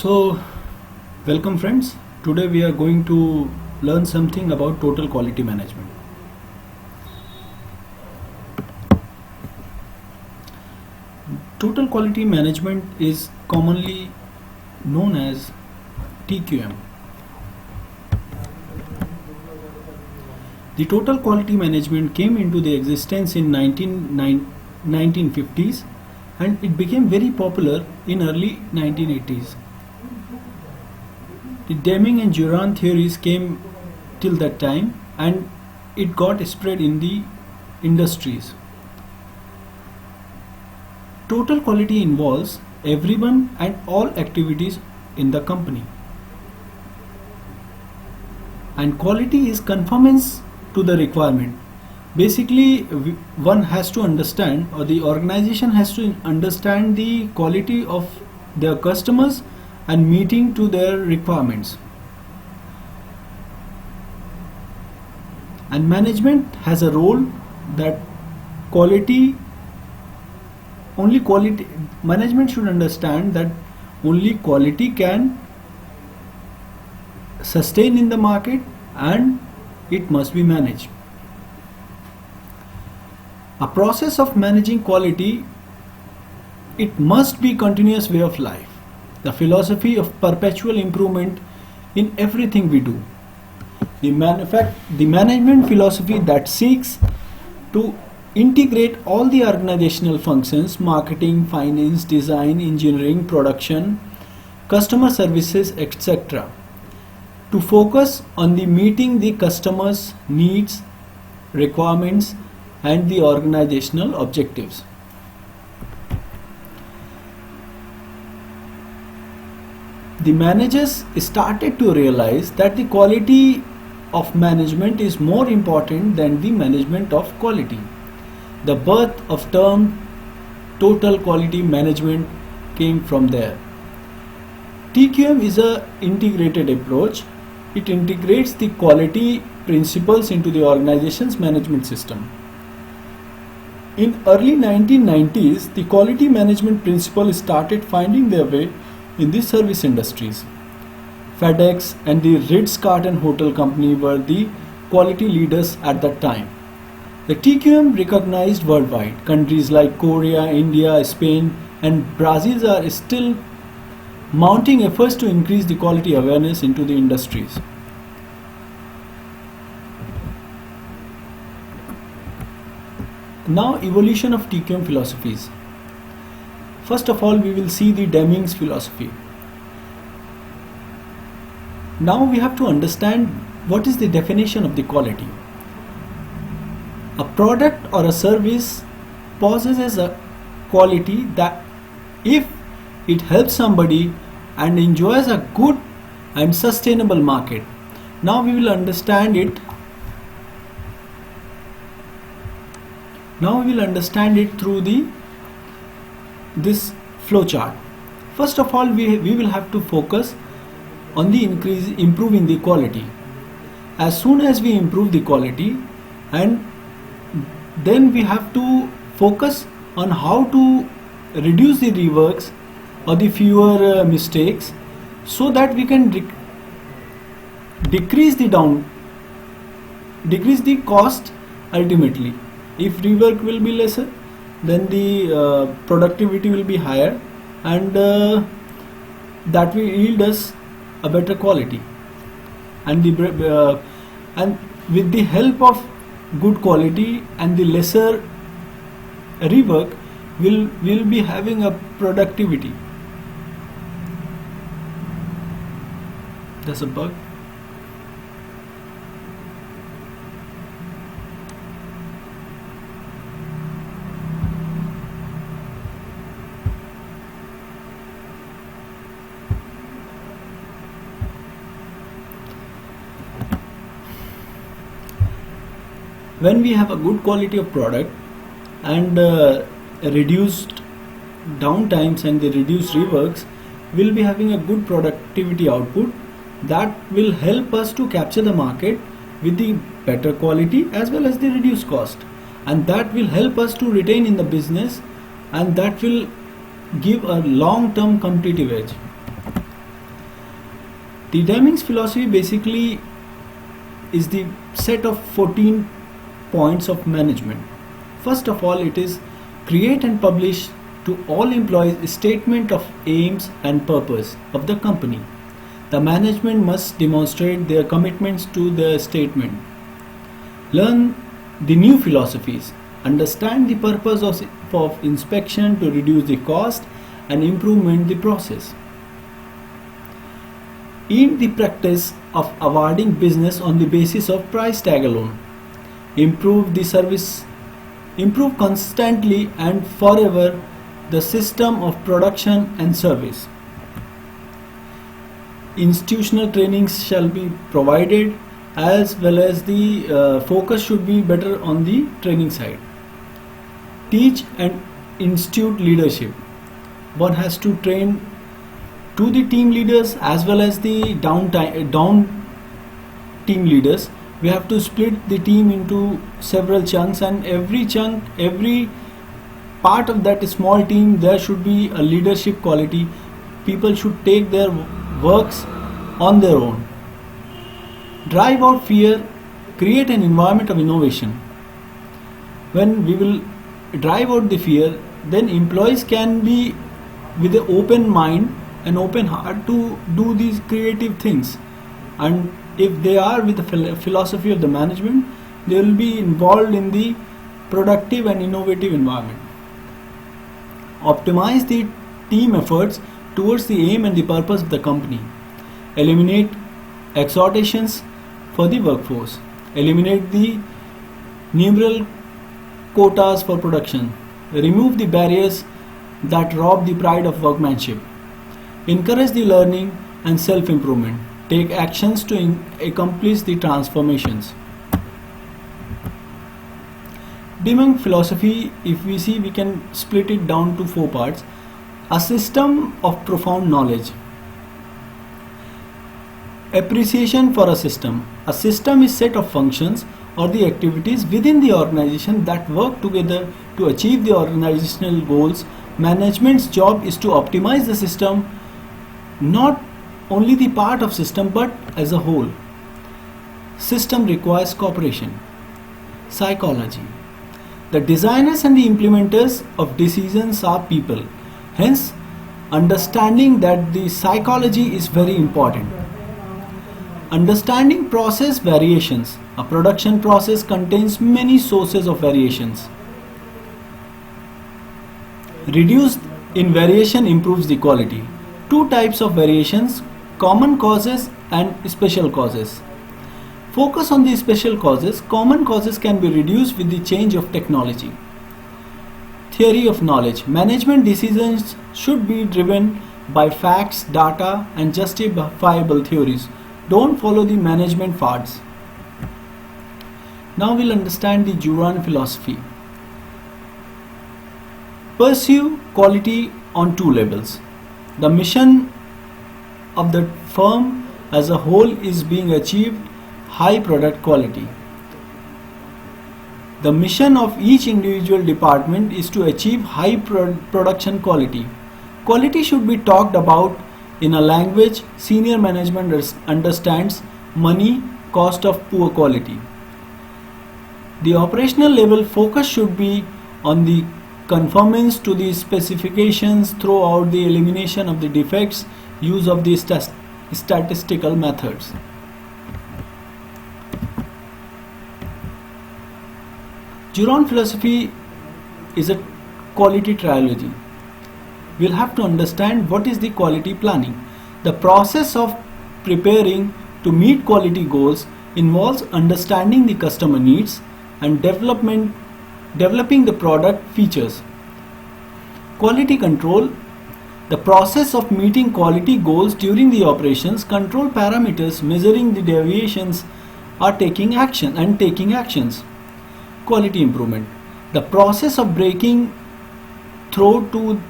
So, welcome friends. Today we are going to learn something about total quality management. Total quality management is commonly known as TQM. The total quality management came into the existence in 1950s and it became very popular in early 1980s. The Deming and Juran theories came till that time and it got spread in the industries. Total quality involves everyone and all activities in the company. And quality is conformance to the requirement. Basically, one has to understand, or the organization has to understand the quality of their customers and meeting to their requirements. And management has a role that management should understand that only quality can sustain in the market and it must be managed. A process of managing quality, it must be continuous way of life. The philosophy of perpetual improvement in everything we do. The management philosophy that seeks to integrate all the organizational functions, marketing, finance, design, engineering, production, customer services, etc. to focus on the meeting the customers' needs, requirements and the organizational objectives. The managers started to realize that the quality of management is more important than the management of quality. The birth of term total quality management came from there. TQM is an integrated approach. It integrates the quality principles into the organization's management system. In early 1990s, the quality management principle started finding their way in the service industries. FedEx and the Ritz-Carlton Hotel Company were the quality leaders at that time. The TQM recognized worldwide. Countries like Korea, India, Spain and Brazil are still mounting efforts to increase the quality awareness into the industries. Now, evolution of TQM philosophies. First of all, we will see the Deming's philosophy. Now we have to understand what is the definition of the quality. A product or a service possesses a quality that if it helps somebody and enjoys a good and sustainable market. Now we will understand it. Now we will understand it through this flow chart. First of all, we will have to focus on the improving the quality. As soon as we improve the quality, and then we have to focus on how to reduce the reworks or the fewer mistakes, so that we can decrease the cost ultimately. If rework will be lesser, then the productivity will be higher, and that will yield us a better quality. And and with the help of good quality and the lesser rework, we'll be having a productivity. There's a bug. When we have a good quality of product and reduced downtimes and the reduced reworks, we'll be having a good productivity output that will help us to capture the market with the better quality as well as the reduced cost, and that will help us to retain in the business, and that will give a long-term competitive edge. The Deming's philosophy basically is the set of 14 points of management. First of all, it is create and publish to all employees a statement of aims and purpose of the company. The management must demonstrate their commitments to the statement. Learn the new philosophies. Understand the purpose of inspection to reduce the cost and improvement the process. In the practice of awarding business on the basis of price tag alone. Improve the service. Improve constantly and forever the system of production and service. Institutional trainings shall be provided, as well as the focus should be better on the training side. Teach and institute leadership. One has to train to the team leaders as well as the down team leaders. We have to split the team into several chunks, and every chunk, every part of that small team, there should be a leadership quality. People should take their works on their own. Drive out fear, create an environment of innovation. When we will drive out the fear, then employees can be with an open mind and open heart to do these creative things. And if they are with the philosophy of the management, they will be involved in the productive and innovative environment. Optimize the team efforts towards the aim and the purpose of the company. Eliminate exhortations for the workforce. Eliminate the numeral quotas for production. Remove the barriers that rob the pride of workmanship. Encourage the learning and self-improvement. Take actions to accomplish the transformations. Deming philosophy, if we see, we can split it down to 4 parts. A system of profound knowledge. Appreciation for a system. A system is set of functions or the activities within the organization that work together to achieve the organizational goals. Management's job is to optimize the system, not only the part of system but as a whole. System requires cooperation. Psychology. The designers and the implementers of decisions are people. Hence, understanding that the psychology is very important. Understanding process variations. A production process contains many sources of variations. Reduced in variation improves the quality. 2 types of variations: common causes and special causes. Focus on the special causes. Common causes can be reduced with the change of technology. Theory of knowledge. Management decisions should be driven by facts, data, and justifiable theories. Don't follow the management fads. Now we'll understand the Juran philosophy. Pursue quality on 2 levels. The mission of the firm as a whole is being achieved high product quality. The mission of each individual department is to achieve high production quality. Quality should be talked about in a language senior management understands: money, cost of poor quality. The operational level focus should be on the conformance to the specifications throughout the elimination of the defects, use of the statistical methods. Juran philosophy is a quality trilogy. We'll have to understand what is the quality planning. The process of preparing to meet quality goals involves understanding the customer needs and developing the product features. Quality control. The process of meeting quality goals during the operations, control parameters, measuring the deviations, are taking actions. Quality improvement. The process of breaking through to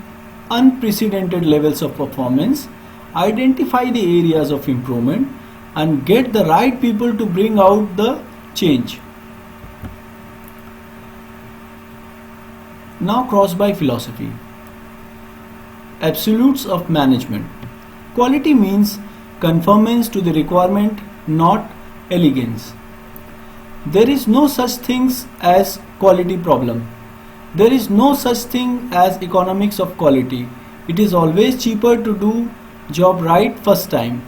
unprecedented levels of performance, identify the areas of improvement, and get the right people to bring out the change. Now cross-buy philosophy. Absolutes of management. Quality means conformance to the requirement, not elegance. There is no such things as quality problem. There is no such thing as economics of quality. It is always cheaper to do job right first time.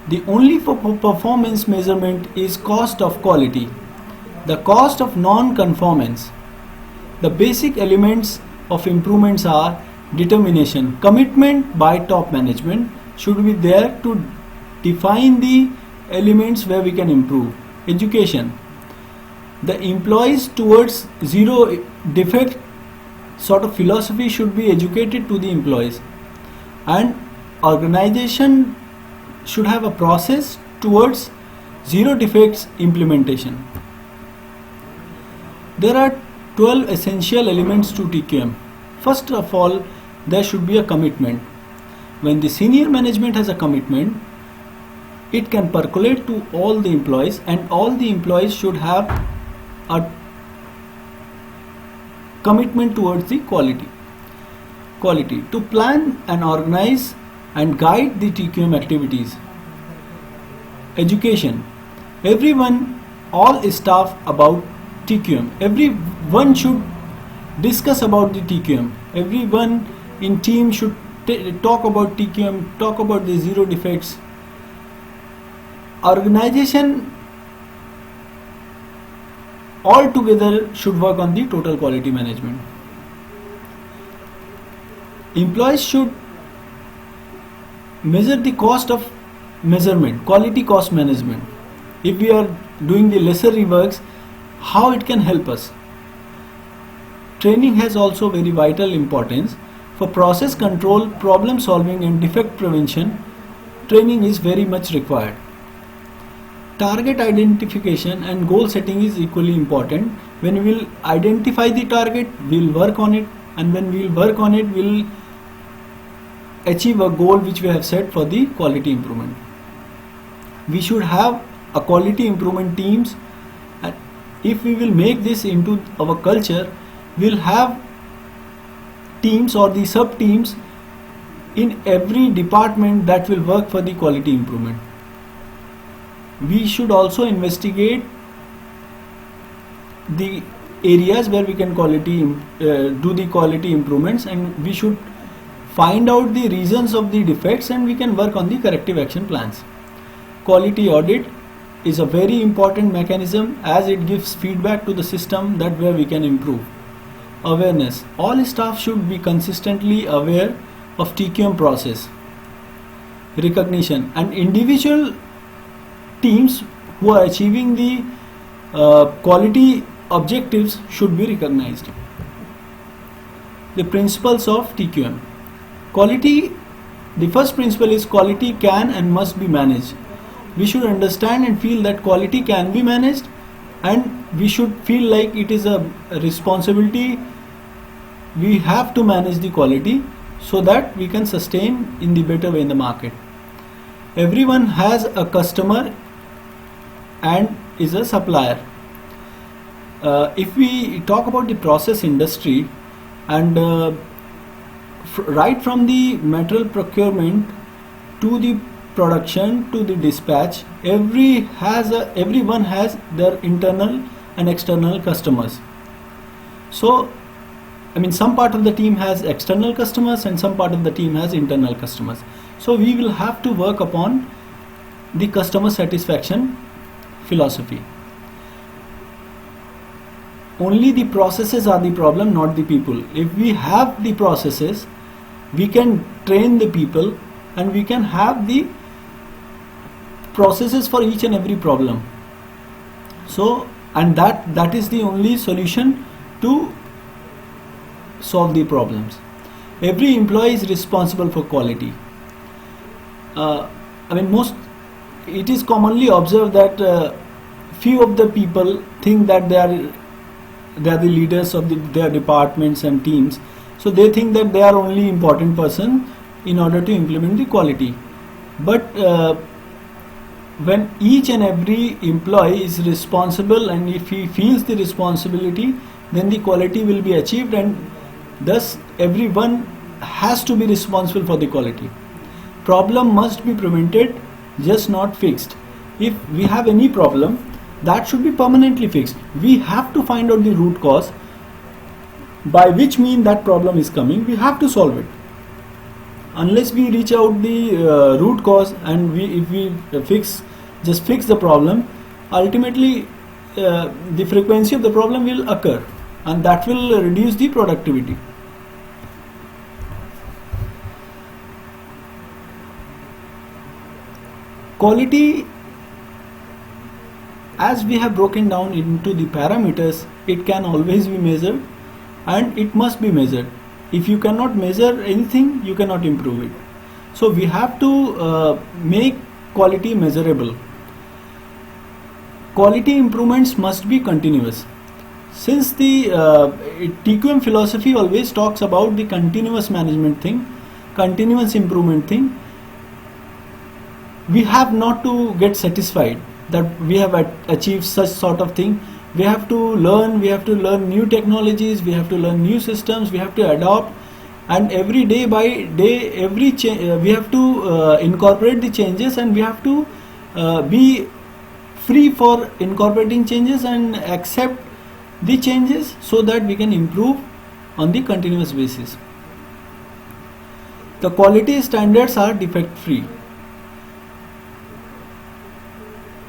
The only performance measurement is cost of quality, the cost of non-conformance. The basic elements of improvements are determination. Commitment by top management should be there to define the elements where we can improve. Education. The employees towards zero defect sort of philosophy should be educated to the employees, and organization should have a process towards zero defects implementation. There are 12 essential elements to TQM. First of all, there should be a commitment. When the senior management has a commitment, it can percolate to all the employees, and all the employees should have a commitment towards the quality. To plan and organize and guide the TQM activities. Education. Everyone, all staff about TQM. Everyone should discuss about the TQM. Everyone in team should talk about TQM, talk about the zero defects. Organization all together should work on the total quality management. Employees should measure the cost of measurement, quality cost management. If we are doing the lesser reworks, how it can help us. Training has also very vital importance. For process control, problem solving and defect prevention, training is very much required. Target identification and goal setting is equally important. When we will identify the target, we will work on it, and when we will work on it, we will achieve a goal which we have set for the quality improvement. We should have a quality improvement teams, and if we will make this into our culture, we will have teams or the sub teams in every department that will work for the quality improvement. We should also investigate the areas where we can do the quality improvements, and we should find out the reasons of the defects, and we can work on the corrective action plans. Quality audit is a very important mechanism as it gives feedback to the system that where we can improve. Awareness. All staff should be consistently aware of TQM process. Recognition. And individual teams who are achieving the quality objectives should be recognized. The principles of TQM. Quality, the first principle is quality can and must be managed. We should understand and feel that quality can be managed, and we should feel like it is a responsibility. We have to manage the quality so that we can sustain in the better way in the market. Everyone has a customer and is a supplier. If we talk about the process industry, and right from the material procurement to the production to the dispatch, everyone has their internal and external customers. So some part of the team has external customers and some part of the team has internal customers. So we will have to work upon the customer satisfaction philosophy. Only the processes are the problem, not the people. If we have the processes, we can train the people, and we can have the processes for each and every problem. So, and that is the only solution to solve the problems. Every employee is responsible for quality. It is commonly observed that few of the people think that they are the leaders of their departments and teams, so they think that they are only important person in order to implement the quality. But when each and every employee is responsible, and if he feels the responsibility, then the quality will be achieved, and thus everyone has to be responsible for the quality. problem must be prevented, just not fixed. If we have any problem, that should be permanently fixed. We have to find out the root cause, by which mean that problem is coming. We have to solve it. Unless we reach out the root cause, and if we just fix the problem, ultimately the frequency of the problem will occur, and that will reduce the productivity. Quality, as we have broken down into the parameters, it can always be measured, and it must be measured. If you cannot measure anything, you cannot improve it. So we have to make quality measurable. Quality improvements must be continuous. Since the TQM philosophy always talks about the continuous management thing, continuous improvement thing, we have not to get satisfied that we have achieved such sort of thing. We have to learn new technologies, we have to learn new systems, we have to adopt, and every day by day, we have to incorporate the changes, and we have to be free for incorporating changes and accept the changes, so that we can improve on the continuous basis. The quality standards are defect free.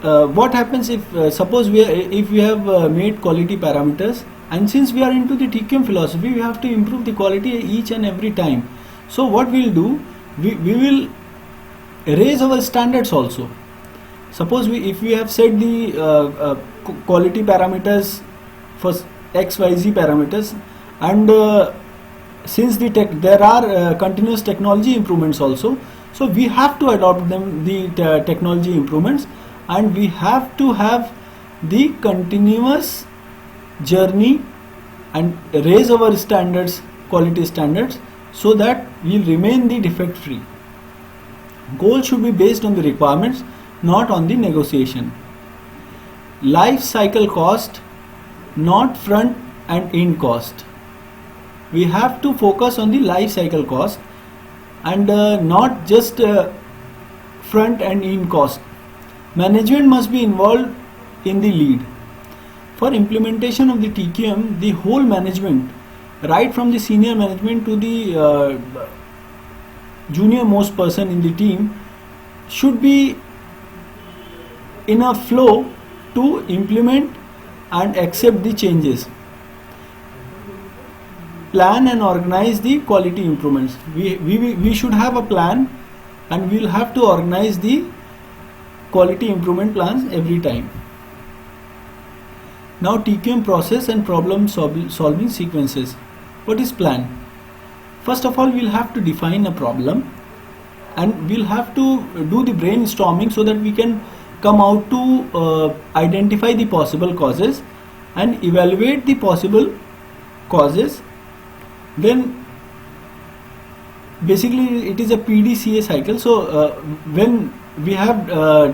What happens if suppose if we have made quality parameters, and since we are into the TQM philosophy, we have to improve the quality each and every time. So what we'll do, we will raise our standards also. Suppose if we have set the quality parameters for XYZ parameters, and since there are continuous technology improvements also, so we have to adopt them, the technology improvements, and we have to have the continuous journey and raise our standards, quality standards, so that we will remain the defect free. Goal should be based on the requirements, not on the negotiation. Life cycle cost, not front and end cost. We have to focus on the life cycle cost, and not just front and end cost. Management must be involved in the lead. For implementation of the TQM, the whole management, right from the senior management to the junior most person in the team, should be in a flow to implement and accept the changes. Plan and organize the quality improvements. We should have a plan, and we will have to organize the quality improvement plans every time. Now TQM process and problem solving sequences. What is plan? First of all, we'll have to define a problem, and we'll have to do the brainstorming so that we can come out to identify the possible causes and evaluate the possible causes. Then basically it is a PDCA cycle. So when we have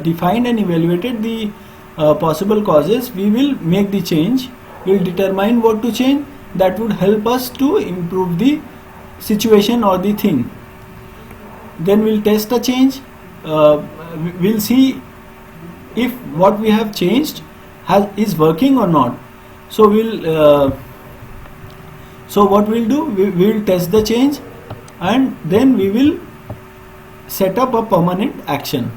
defined and evaluated the possible causes, we will make the change, we will determine what to change that would help us to improve the situation or the thing. Then we'll test a change, we'll see if what we have changed is working or not. So what we'll do, we will test the change, and then we will set up a permanent action,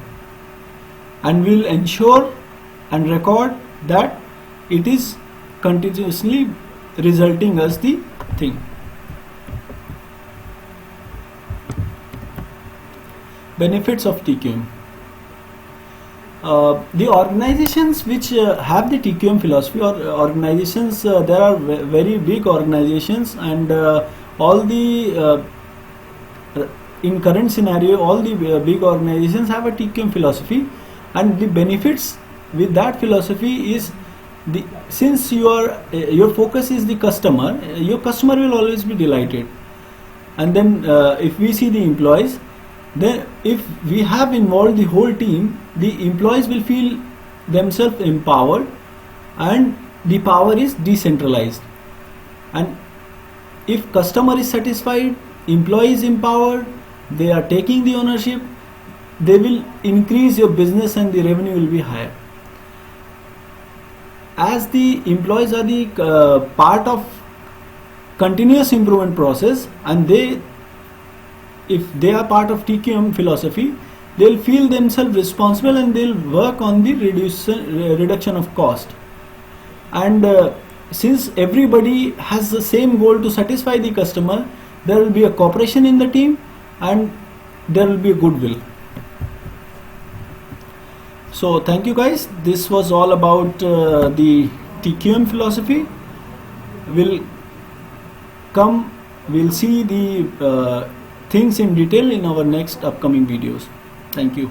and we'll ensure and record that it is continuously resulting as the thing. Benefits of TQM. The organizations which have the TQM philosophy, or organizations, there are very big organizations, and all the in current scenario, all the big organizations have a TQM philosophy, and the benefits with that philosophy is since your focus is the customer, your customer will always be delighted. And then if we see the employees, then if we have involved the whole team, the employees will feel themselves empowered, and the power is decentralized. And if customer is satisfied, employee is empowered, they are taking the ownership, they will increase your business and the revenue will be higher. As the employees are the part of continuous improvement process, and if they are part of TQM philosophy, they'll feel themselves responsible and they'll work on the reduction of cost. And since everybody has the same goal to satisfy the customer, there will be a cooperation in the team and there will be a goodwill. So thank you guys. This was all about the TQM philosophy. We'll see the things in detail in our next upcoming videos. Thank you.